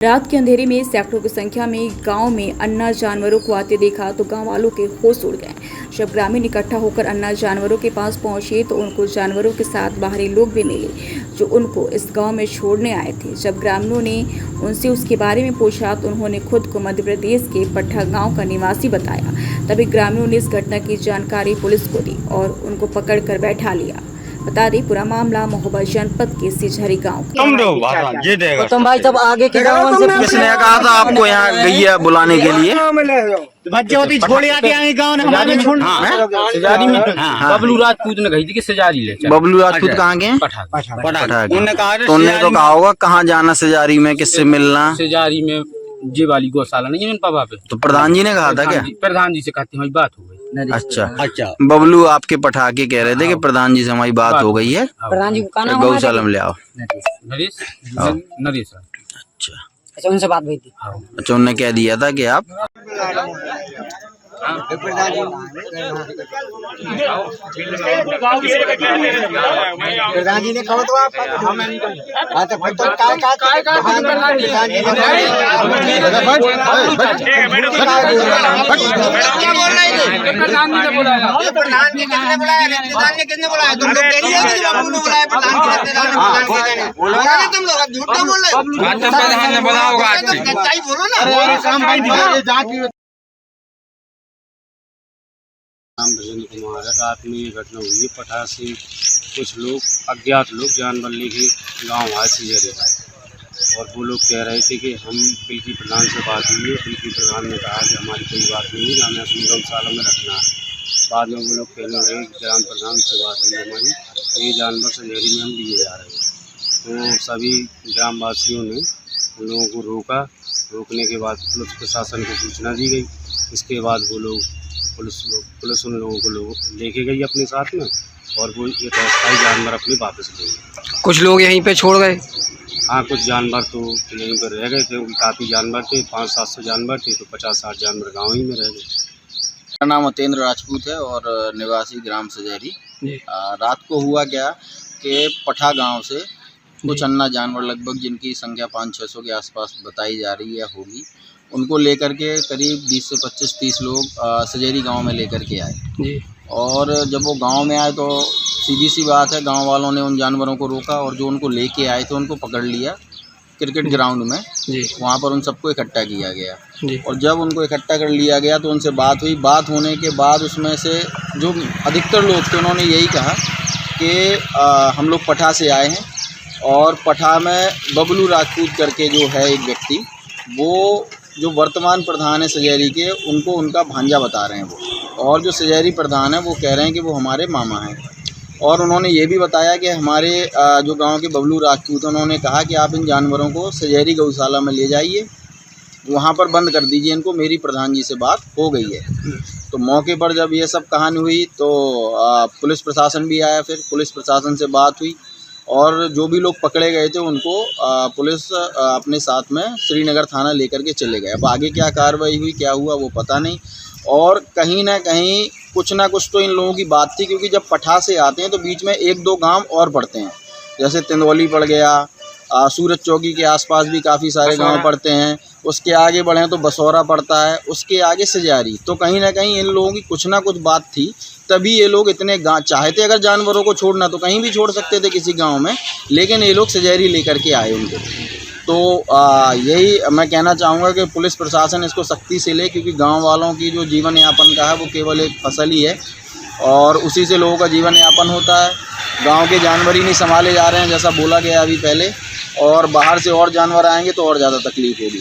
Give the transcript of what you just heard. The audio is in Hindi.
रात के अंधेरे में सैकड़ों की संख्या में गांव में अन्ना जानवरों को आते देखा तो गांव वालों के होश उड़ गए। जब ग्रामीण इकट्ठा होकर अन्ना जानवरों के पास पहुंचे तो उनको जानवरों के साथ बाहरी लोग भी मिले जो उनको इस गांव में छोड़ने आए थे। जब ग्रामीणों ने उनसे उसके बारे में पूछा तो उन्होंने खुद को मध्य प्रदेश के पट्टा गाँव का निवासी बताया। तभी ग्रामीणों ने इस घटना की जानकारी पुलिस को दी और उनको पकड़ कर बैठा लिया। बता दें पूरा मामला महोबा जनपद के सिझरी गाँव तुम भाई जब आगे के गाँव से किसने कहा था आपको यहाँ गैया बुलाने के लिए? बच्चे होती छोड़ आके आए गाँव में हमारे में छोड़ सिजारी में बबलू राजपूत ने कही थी कि सिजारी ले चल। बबलू राजपूत कहाँ के? पठाक। तुमने तो कहा होगा कहाँ जाना सिजारी में, किससे मिलना? सिजारी में जी वाली गौशाला नहीं है पापा पे। तो प्रधान जी ने कहा था क्या? प्रधान जी से कहती हमारी बात हो गई। अच्छा, बबलू आपके पटाखे कह रहे थे कि प्रधान जी से हमारी बात हो गई है, प्रधान जी को गौशाला में ले आओ। नरेश। अच्छा, उनसे बात हुई थी। अच्छा, उन्होंने कह दिया था कि आप प्रधान जी ने कहा तो आप किसने बुलाया? तुम लोग कह रही हो कि बाबू ने बुलाया, तुम लोग झूठ बोल रहे हो। प्रधान ने बोला होगा, सच्चाई बोलो ना। नाम भजन कुमार है। रात में ये घटना हुई है। पठार से कुछ लोग अज्ञात लोग जानवर लेके गांव आए सिजरी और वो लोग कह रहे थे कि हम पिलकी प्रधान से बात हुई है। पिलकी प्रधान ने कहा कि हमारी कोई बात नहीं है, हमें अपनी गौशाला में रखना है। बाद में वो लोग कहने लगे कि ग्राम प्रधान से बात हुई हमारी, ये जानवर सिजरी में हम लिए जा रहे हैं। तो सभी ग्रामवासियों ने उन लोगों को रोका। रोकने के बाद पुलिस प्रशासन को सूचना दी गई। इसके बाद वो लोग पुलिस उन लोगों को लेके गई अपने साथ में और वो एक अस्थायी जानवर अपने वापस ले गए। कुछ लोग यहीं पे छोड़ गए? हाँ, कुछ जानवर तो यहीं पर रह गए थे, क्योंकि काफ़ी जानवर थे, 500-700 जानवर थे, तो 50-60 जानवर गाँव ही में रह गए। मेरा नाम उतेंद्र राजपूत है और निवासी ग्राम सिजरी। रात को हुआ क्या कि पठा गांव से कुछ अन्ना जानवर लगभग जिनकी संख्या 500-600 के आसपास बताई जा रही है होगी, उनको लेकर के करीब 20 से 25-30 लोग सिजेरी गांव में लेकर के आए जी। और जब वो गांव में आए तो सीधी सी बात है, गांव वालों ने उन जानवरों को रोका और जो उनको लेके आए थे उनको पकड़ लिया क्रिकेट ग्राउंड में जी। वहाँ पर उन सबको इकट्ठा किया गया जी। और जब उनको इकट्ठा कर लिया गया तो उनसे बात हुई। बात होने के बाद उसमें से जो अधिकतर लोग थे उन्होंने यही कहा कि हम लोग पठा से आए हैं और पठा में बबलू राजपूत करके जो है एक व्यक्ति, वो जो वर्तमान प्रधान है सिजेरी के, उनको उनका भांजा बता रहे हैं वो, और जो सिजेरी प्रधान है वो कह रहे हैं कि वो हमारे मामा हैं। और उन्होंने ये भी बताया कि हमारे जो गांव के बबलू राजपूत, उन्होंने कहा कि आप इन जानवरों को सिजेरी गौशाला में ले जाइए, वहाँ पर बंद कर दीजिए इनको, मेरी प्रधान जी से बात हो गई है। तो मौके पर जब ये सब कहानी हुई तो पुलिस प्रशासन भी आया। फिर पुलिस प्रशासन से बात हुई और जो भी लोग पकड़े गए थे उनको पुलिस अपने साथ में श्रीनगर थाना लेकर के चले गए। अब आगे क्या कार्रवाई हुई, क्या हुआ, वो पता नहीं। और कहीं ना कहीं कुछ ना कुछ तो इन लोगों की बात थी, क्योंकि जब पठा से आते हैं तो बीच में 1-2 गांव और पड़ते हैं, जैसे तिंदौली पड़ गया, सूरज चौकी के आसपास भी काफ़ी सारे गांव पड़ते हैं। उसके आगे बढ़ें तो बसौरा पड़ता है, उसके आगे सिजारी। तो कहीं ना कहीं इन लोगों की कुछ ना कुछ बात थी, तभी ये लोग इतने चाहते अगर जानवरों को छोड़ना तो कहीं भी छोड़ सकते थे किसी गांव में, लेकिन ये लोग सिजेरी लेकर के आए उनको। तो यही मैं कहना चाहूँगा कि पुलिस प्रशासन इसको सख्ती से ले, क्योंकि गांव वालों की जो जीवन यापन का है वो केवल एक फसल ही है और उसी से लोगों का जीवन यापन होता है। गाँव के जानवर ही नहीं संभाले जा रहे हैं जैसा बोला गया अभी पहले, और बाहर से और जानवर आएंगे तो और ज़्यादा तकलीफ होगी।